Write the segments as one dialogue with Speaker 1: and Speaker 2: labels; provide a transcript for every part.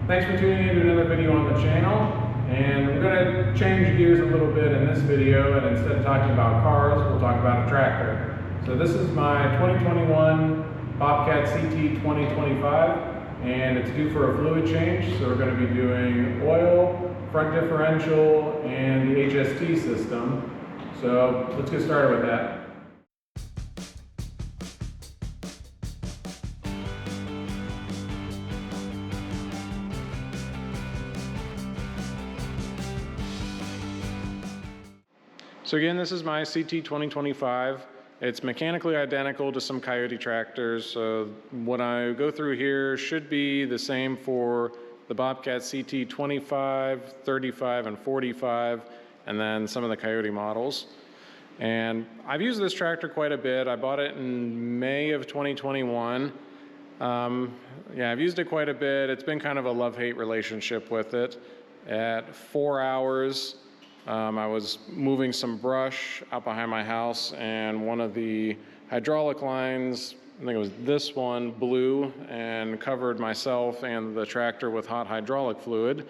Speaker 1: Thanks for tuning in to another video on the channel, and we're going to change gears a little bit in this video, and instead of talking about cars, we'll talk about a tractor. So this is my 2021 Bobcat CT 2025, and it's due for a fluid change, so we're going to be doing oil, front differential, and the HST system. So let's get started with that. So again, this is my CT 2025. It's mechanically identical to some Kioti tractors. So what I go through here should be the same for the Bobcat CT 25, 35, and 45, and then some of the Kioti models. And I've used this tractor quite a bit. I bought it in May of 2021. I've used it quite a bit. It's been kind of a love-hate relationship with it. At 4 hours, I was moving some brush out behind my house, and one of the hydraulic lines, I think it was this one, blew and covered myself and the tractor with hot hydraulic fluid.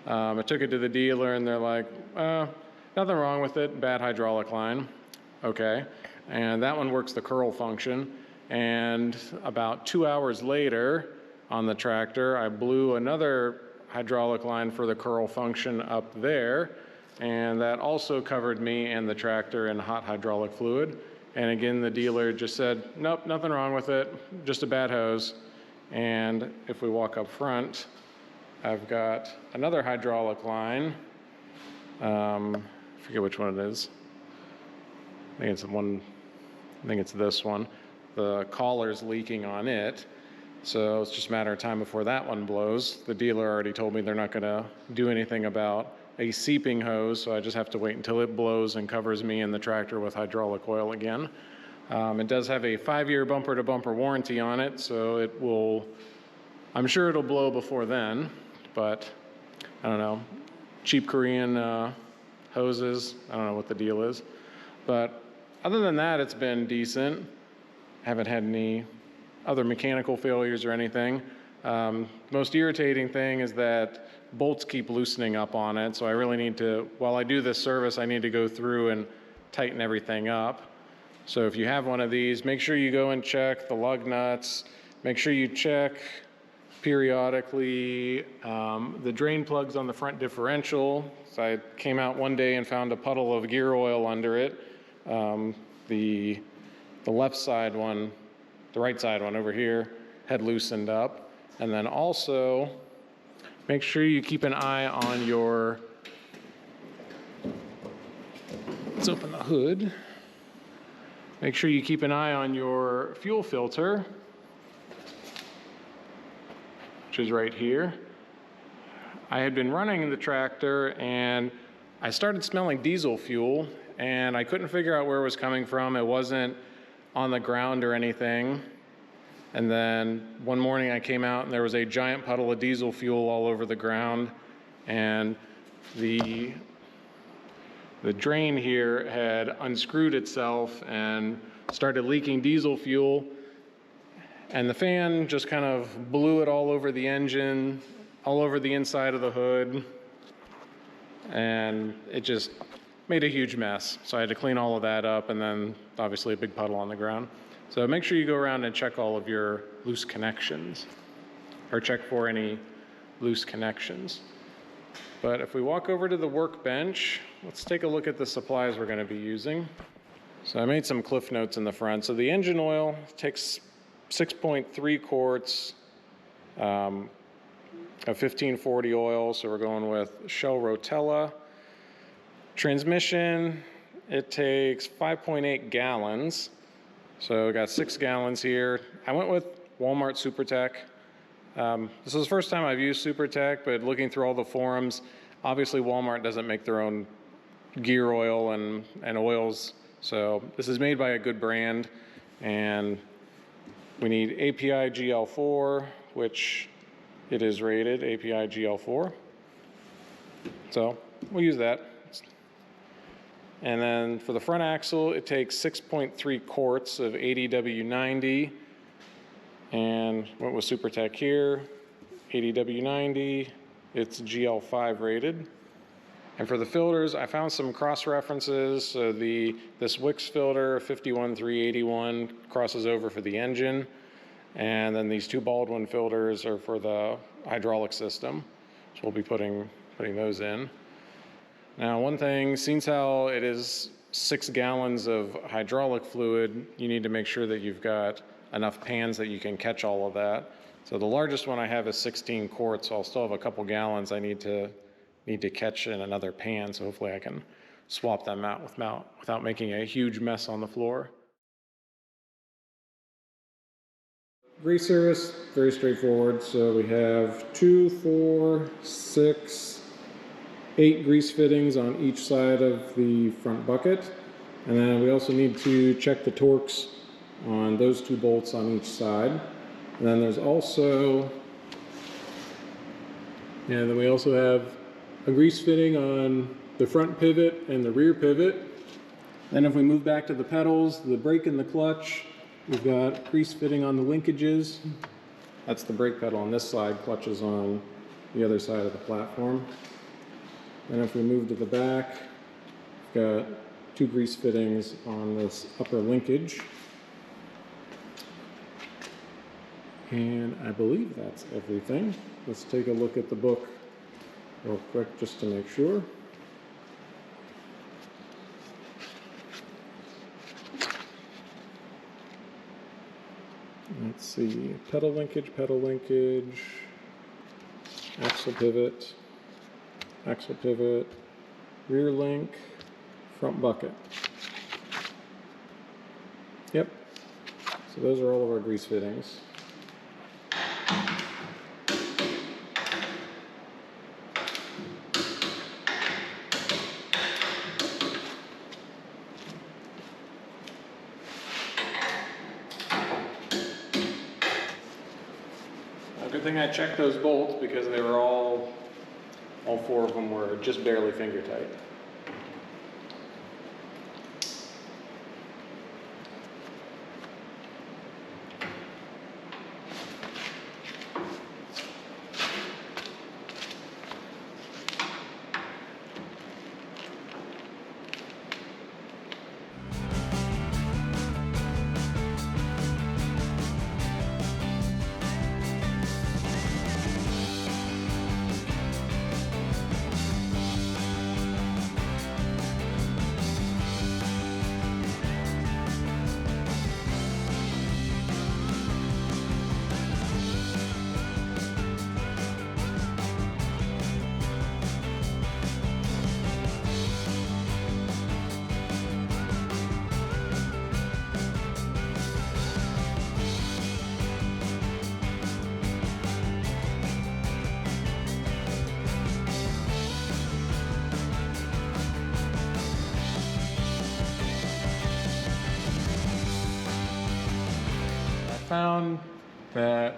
Speaker 1: I took it to the dealer, and they're like, nothing wrong with it, bad hydraulic line. Okay, and that one works the curl function. And about 2 hours later on the tractor, I blew another hydraulic line for the curl function up there, and that also covered me and the tractor in hot hydraulic fluid. And again, the dealer just said, nope, nothing wrong with it, just a bad hose. And if we walk up front, I've got another hydraulic line. I forget which one it is. I think it's this one. The collar's leaking on it. So it's just a matter of time before that one blows. The dealer already told me they're not gonna do anything about a seeping hose, so I just have to wait until it blows and covers me and the tractor with hydraulic oil again. It does have a 5-year bumper-to-bumper warranty on it, so I'm sure it'll blow before then, but I don't know. Cheap Korean hoses, I don't know what the deal is. But other than that, it's been decent. Haven't had any other mechanical failures or anything. Most irritating thing is that bolts keep loosening up on it, so I really need to, while I do this service, I need to go through and tighten everything up. So if you have one of these, make sure you go and check the lug nuts. Make sure you check periodically the drain plugs on the front differential. So I came out one day and found a puddle of gear oil under it. The left side one, the right side one over here, had loosened up. And then also, make sure you keep an eye on your, let's open the hood. Make sure you keep an eye on your fuel filter, which is right here. I had been running the tractor and I started smelling diesel fuel, and I couldn't figure out where it was coming from. It wasn't on the ground or anything. And then one morning I came out and there was a giant puddle of diesel fuel all over the ground, and the drain here had unscrewed itself and started leaking diesel fuel, and the fan just kind of blew it all over the engine, all over the inside of the hood, and it just made a huge mess. So I had to clean all of that up, and then obviously a big puddle on the ground. So make sure you go around and check all of your loose connections, or check for any loose connections. But if we walk over to the workbench, let's take a look at the supplies we're going to be using. So I made some cliff notes in the front. So the engine oil takes 6.3 quarts of 1540 oil. So we're going with Shell Rotella. Transmission, it takes 5.8 gallons. So we got 6 gallons here. I went with Walmart SuperTech. This is the first time I've used SuperTech, but looking through all the forums, obviously Walmart doesn't make their own gear oil and oils. So this is made by a good brand, and we need API GL4, which it is rated API GL4. So we'll use that. And then for the front axle, it takes 6.3 quarts of 80W90, and went with SuperTech here, 80W90. It's GL5 rated. And for the filters, I found some cross references. So this Wix filter 51381 crosses over for the engine, and then these two Baldwin filters are for the hydraulic system. So we'll be putting those in. Now, one thing, since how it is 6 gallons of hydraulic fluid, you need to make sure that you've got enough pans that you can catch all of that. So the largest one I have is 16 quarts, so I'll still have a couple gallons I need to catch in another pan, so hopefully I can swap them out without making a huge mess on the floor. Grease service, very straightforward. So we have 2, 4, 6, 8 grease fittings on each side of the front bucket. And then we also need to check the torques on those 2 bolts on each side. And then there's also, we also have a grease fitting on the front pivot and the rear pivot. Then if we move back to the pedals, the brake and the clutch, we've got grease fitting on the linkages. That's the brake pedal on this side, clutch is on the other side of the platform. And if we move to the back, we've got 2 grease fittings on this upper linkage. And I believe that's everything. Let's take a look at the book real quick just to make sure. Let's see, pedal linkage, axle pivot, rear link, front bucket. Yep, so those are all of our grease fittings. Good thing I checked those bolts because they were all 4 of them were just barely finger tight. Found that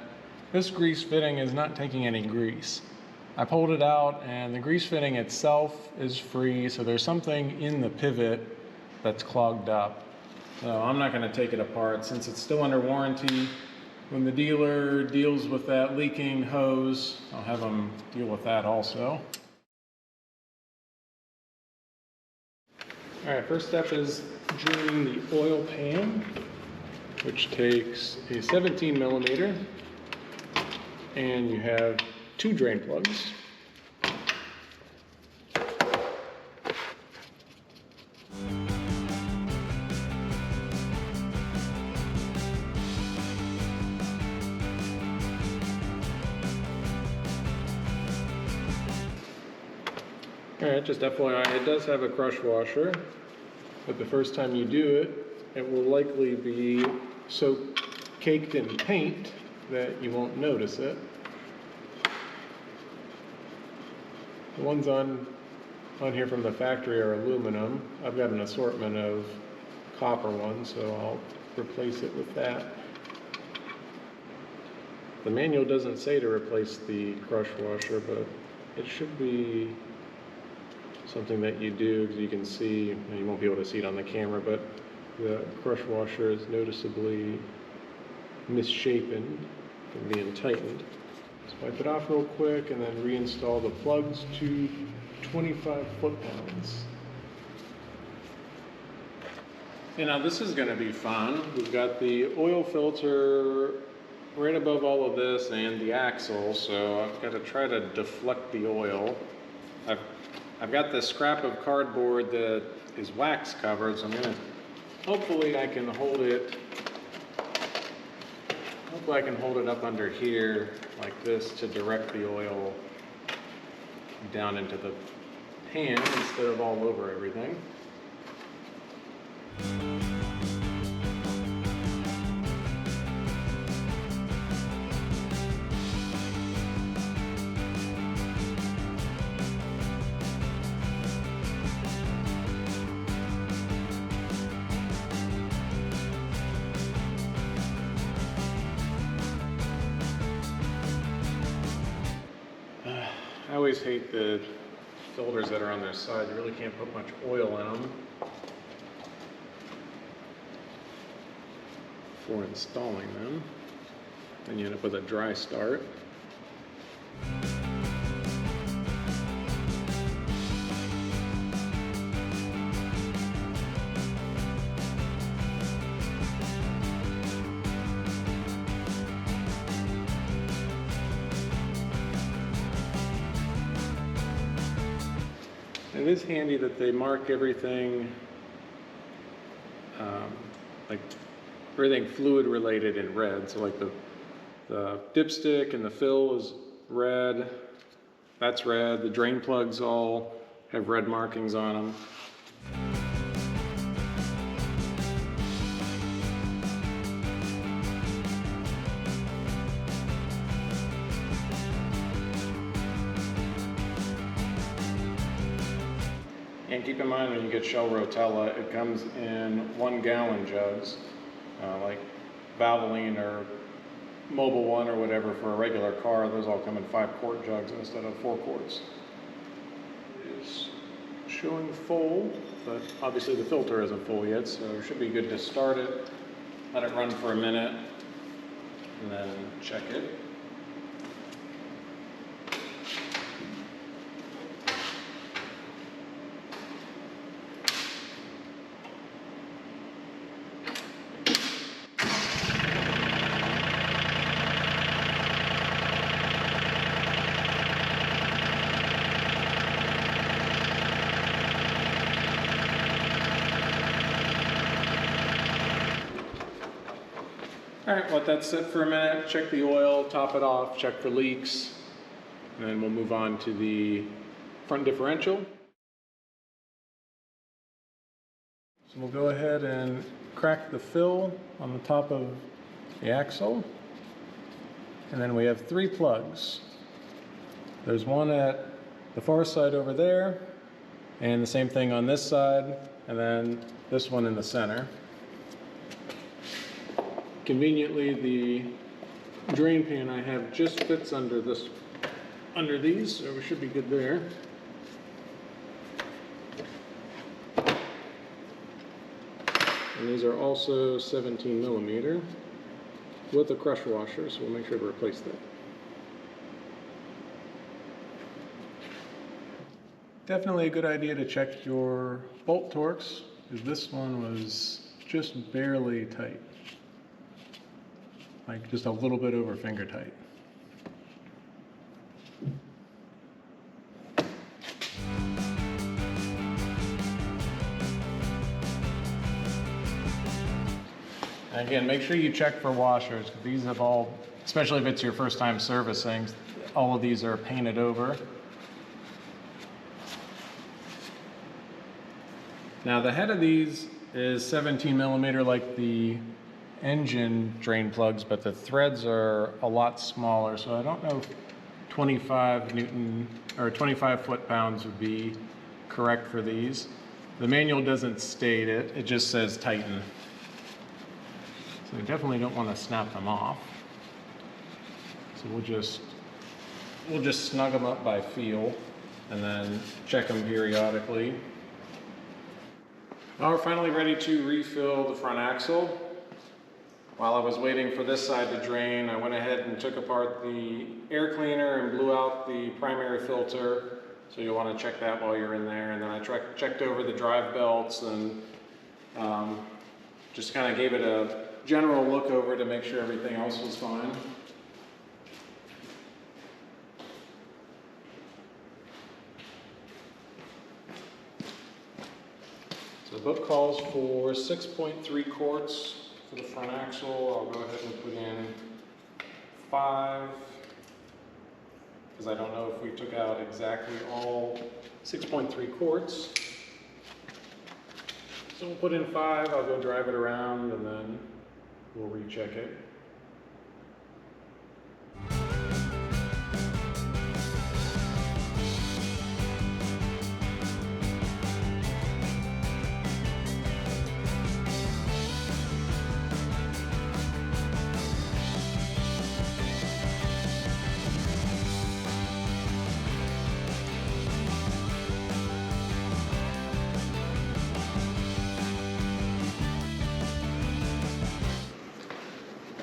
Speaker 1: this grease fitting is not taking any grease. I pulled it out and the grease fitting itself is free, so there's something in the pivot that's clogged up. So I'm not going to take it apart since it's still under warranty. When the dealer deals with that leaking hose, I'll have them deal with that also. All right, first step is draining the oil pan, which takes a 17 millimeter, and you have 2 drain plugs. All right, just FYI, it does have a crush washer, but the first time you do it, it will likely be so caked in paint that you won't notice it. The ones on here from the factory are aluminum. I've got an assortment of copper ones, so I'll replace it with that. The manual doesn't say to replace the crush washer, but it should be something that you do, because you can see, and you won't be able to see it on the camera, but the crush washer is noticeably misshapen from being tightened. Just wipe it off real quick and then reinstall the plugs to 25 foot-pounds. And now this is going to be fun. We've got the oil filter right above all of this and the axle, so I've got to try to deflect the oil. I've got this scrap of cardboard that is wax covered, so hopefully I can hold it up under here like this to direct the oil down into the pan instead of all over everything. I always hate the filters that are on their side. You really can't put much oil in them before installing them. Then you end up with a dry start. It is handy that they mark everything, like everything fluid related in red. So like the dipstick and the fill is red, that's red. The drain plugs all have red markings on them. And keep in mind when you get Shell Rotella, it comes in 1 gallon jugs, like Valvoline or Mobil 1 or whatever for a regular car. Those all come in 5-quart jugs instead of 4 quarts. It's showing full, but obviously the filter isn't full yet, so it should be good to start it, let it run for a minute, and then check it. All right, let that sit for a minute, check the oil, top it off, check for leaks, and then we'll move on to the front differential. So we'll go ahead and crack the fill on the top of the axle. And then we have 3 plugs. There's one at the far side over there, and the same thing on this side, and then this one in the center. Conveniently, the drain pan I have just fits under these, so we should be good there. And these are also 17 millimeter with a crush washer, so we'll make sure to replace that. Definitely a good idea to check your bolt torques, because this one was just barely tight. Like just a little bit over finger tight. And again, make sure you check for washers. These have all, especially if it's your first time servicing, all of these are painted over. Now the head of these is 17 millimeter like the engine drain plugs, but the threads are a lot smaller, so I don't know if 25 Newton or 25 foot-pounds would be correct for these. The manual doesn't state it, it just says tighten. So we definitely don't want to snap them off. So we'll just snug them up by feel and then check them periodically. Now we're finally ready to refill the front axle. While I was waiting for this side to drain, I went ahead and took apart the air cleaner and blew out the primary filter. So you'll want to check that while you're in there. And then I checked over the drive belts and just kind of gave it a general look over to make sure everything else was fine. So the book calls for 6.3 quarts for the front axle. I'll go ahead and put in 5, because I don't know if we took out exactly all 6.3 quarts. So we'll put in 5, I'll go drive it around, and then we'll recheck it.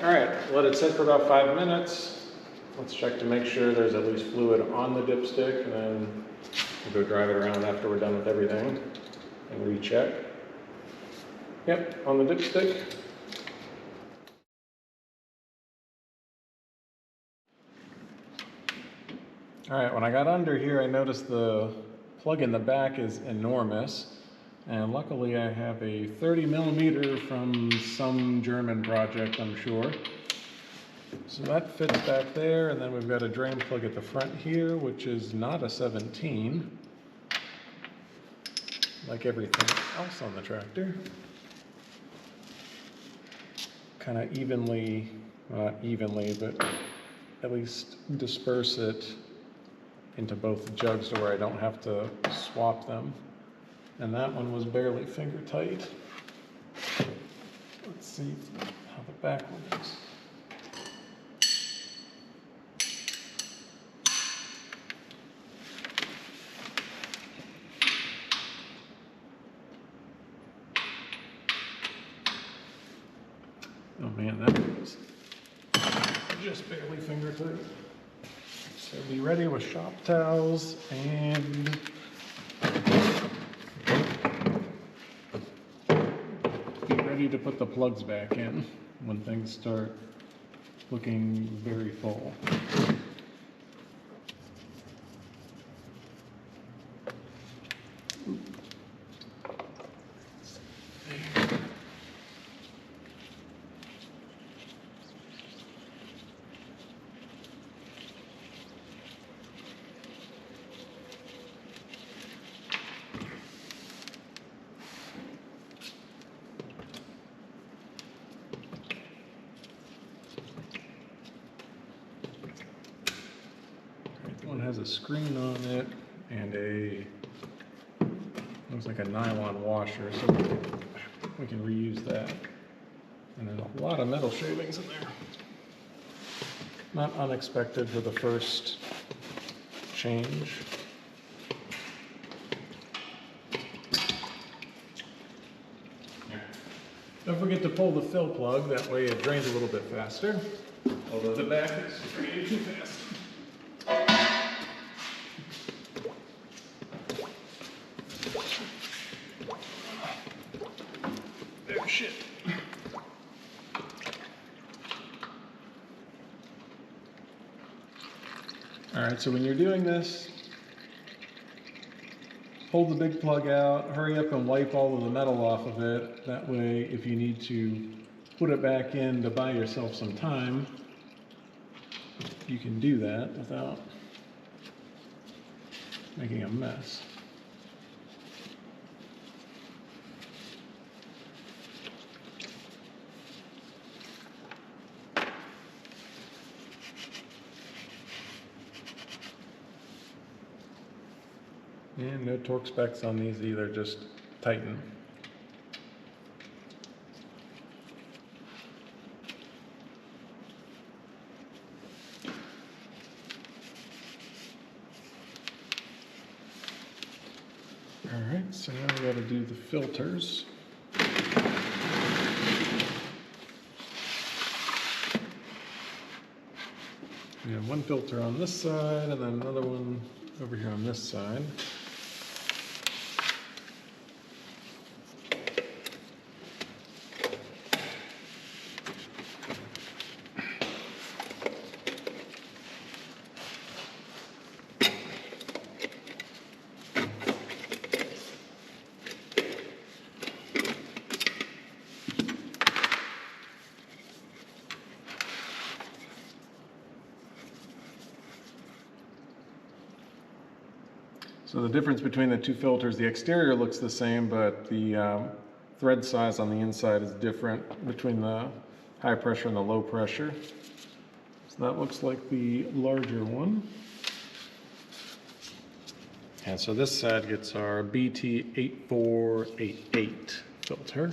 Speaker 1: All right, let it sit for about 5 minutes. Let's check to make sure there's at least fluid on the dipstick, and then we'll go drive it around after we're done with everything and recheck. Yep, on the dipstick. All right, when I got under here, I noticed the plug in the back is enormous. And luckily I have a 30 millimeter from some German project, I'm sure. So that fits back there, and then we've got a drain plug at the front here, which is not a 17, like everything else on the tractor. Kind of evenly, not evenly, but at least disperse it into both jugs to where I don't have to swap them. And that one was barely finger tight. Let's see how the back one is. Oh man, that was just barely finger tight. So be ready with shop towels and ready to put the plugs back in when things start looking very full. One has a screen on it and a, looks like a nylon washer, so we can reuse that. And then a lot of metal shavings in there. Not unexpected for the first change. Don't forget to pull the fill plug, that way it drains a little bit faster. Although the back is draining too fast. Oh shit. Alright, so when you're doing this, hold the big plug out, hurry up and wipe all of the metal off of it. That way, if you need to put it back in to buy yourself some time, you can do that without making a mess. And no torque specs on these either, just tighten. All right, so now we got to do the filters. have one filter on this side and then another one over here on this side. So the difference between the two filters, the exterior looks the same, but the thread size on the inside is different between the high pressure and the low pressure. So that looks like the larger one. And so this side gets our BT8488 filter.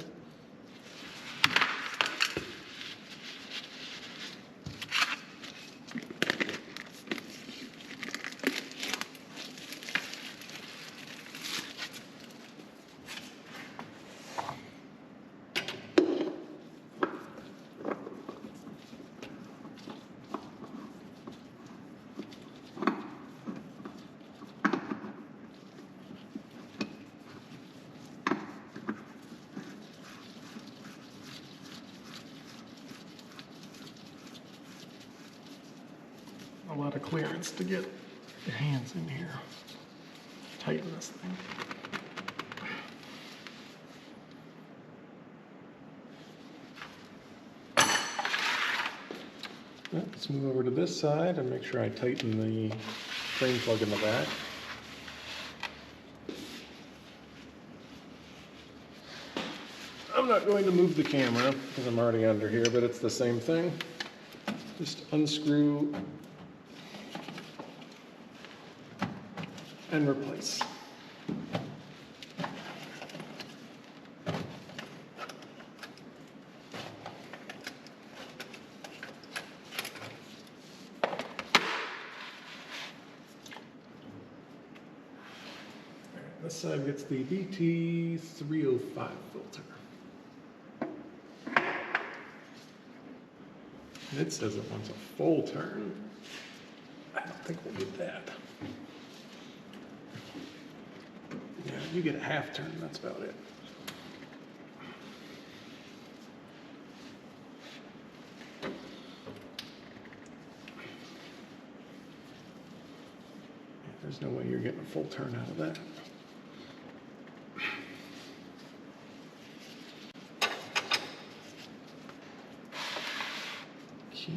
Speaker 1: A lot of clearance to get your hands in here. Tighten this thing. Let's move over to this side and make sure I tighten the drain plug in the back. I'm not going to move the camera because I'm already under here, but it's the same thing. Just unscrew and replace. This side gets the BT305 filter. And it says it wants a full turn. I don't think we'll get that. Yeah, you get a half turn, that's about it. There's no way you're getting a full turn out of that. Okay.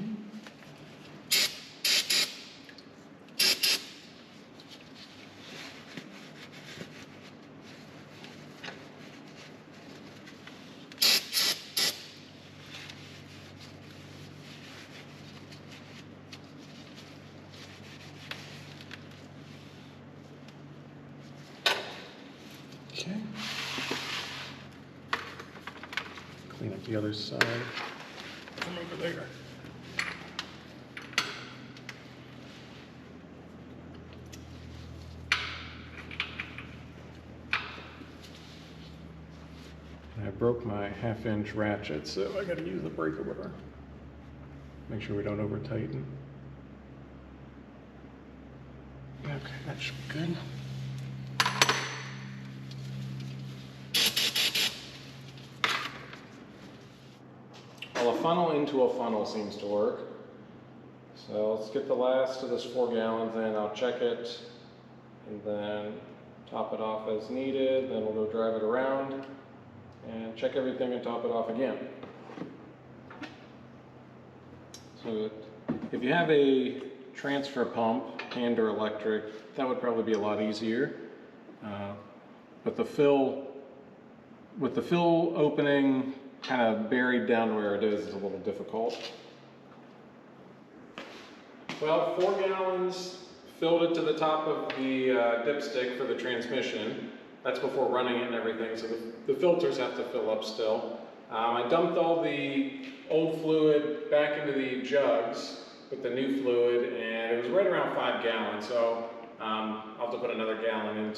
Speaker 1: Okay. Clean up the other side from over there. I broke my 1/2-inch ratchet, so I got to use the breaker bar. Make sure we don't over tighten. Okay, that should be good. Well, a funnel into a funnel seems to work. So let's get the last of this 4 gallons in. I'll check it and then top it off as needed. Then we'll go drive it around and check everything and top it off again. So if you have a transfer pump, hand or electric, that would probably be a lot easier. But with the fill opening kind of buried down where it is a little difficult. Well, 4 gallons, filled it to the top of the dipstick for the transmission. That's before running it and everything, so the filters have to fill up still. I dumped all the old fluid back into the jugs with the new fluid, and it was right around 5 gallons, so I'll have to put another gallon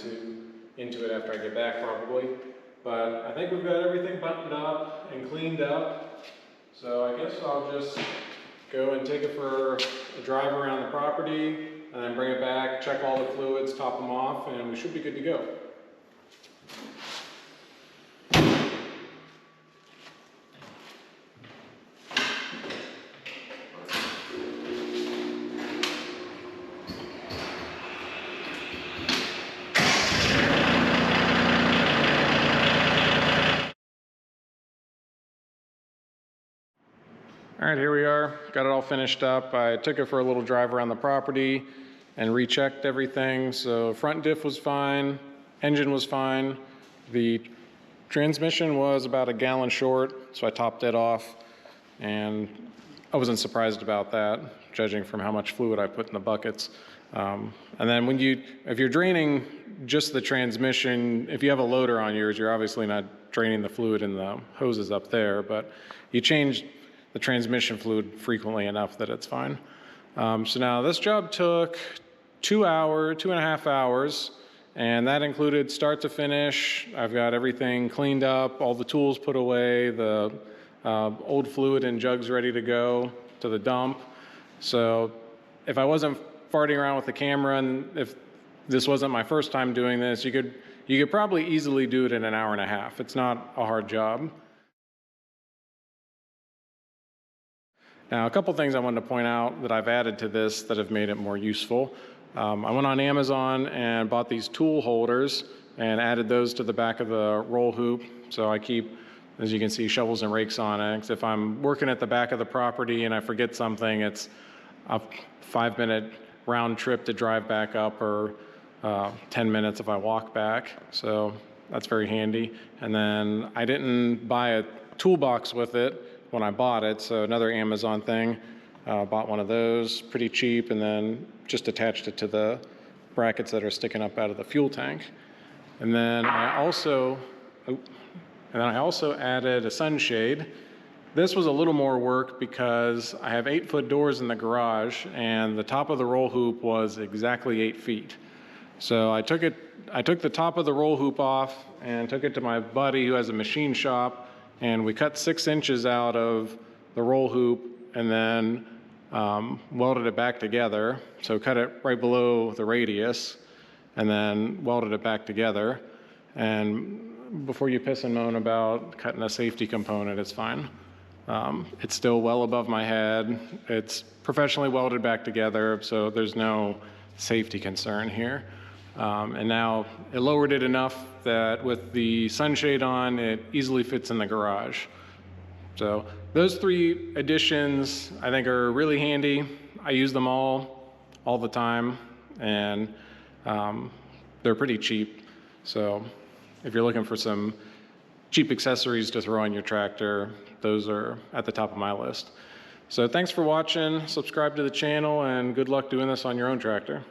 Speaker 1: into it after I get back probably. But I think we've got everything buttoned up and cleaned up, so I guess I'll just go and take it for a drive around the property, and then bring it back, check all the fluids, top them off, and we should be good to go. All right, here we are. Got it all finished up. I took it for a little drive around the property and rechecked everything. So front diff was fine, engine was fine. The transmission was about a gallon short, so I topped it off, and I wasn't surprised about that, judging from how much fluid I put in the buckets. And then if you're draining just the transmission, if you have a loader on yours, you're obviously not draining the fluid in the hoses up there, but you change the transmission fluid frequently enough that it's fine. So now this job took 2.5 hours, and that included start to finish. I've got everything cleaned up, all the tools put away, the old fluid and jugs ready to go to the dump. So if I wasn't farting around with the camera, and if this wasn't my first time doing this, you could probably easily do it in an hour and a half. It's not a hard job. Now, a couple things I wanted to point out that I've added to this that have made it more useful. I went on Amazon and bought these tool holders and added those to the back of the roll hoop. So I keep, as you can see, shovels and rakes on it. 'Cause if I'm working at the back of the property and I forget something, it's a 5-minute round trip to drive back up, or 10 minutes if I walk back. So that's very handy. And then I didn't buy a toolbox with it when I bought it, so another Amazon thing. Bought one of those, pretty cheap, and then just attached it to the brackets that are sticking up out of the fuel tank. And then I also added a sunshade. This was a little more work because I have 8-foot doors in the garage, and the top of the roll hoop was exactly 8 feet. So I took the top of the roll hoop off and took it to my buddy who has a machine shop, and we cut 6 inches out of the roll hoop and then welded it back together. So cut it right below the radius and then welded it back together. And before you piss and moan about cutting a safety component, it's fine. It's still well above my head. It's professionally welded back together, so there's no safety concern here. And now it lowered it enough that with the sunshade on, it easily fits in the garage. So those 3 additions I think are really handy. I use them all the time, and they're pretty cheap. So if you're looking for some cheap accessories to throw on your tractor, those are at the top of my list. So thanks for watching, subscribe to the channel, and good luck doing this on your own tractor.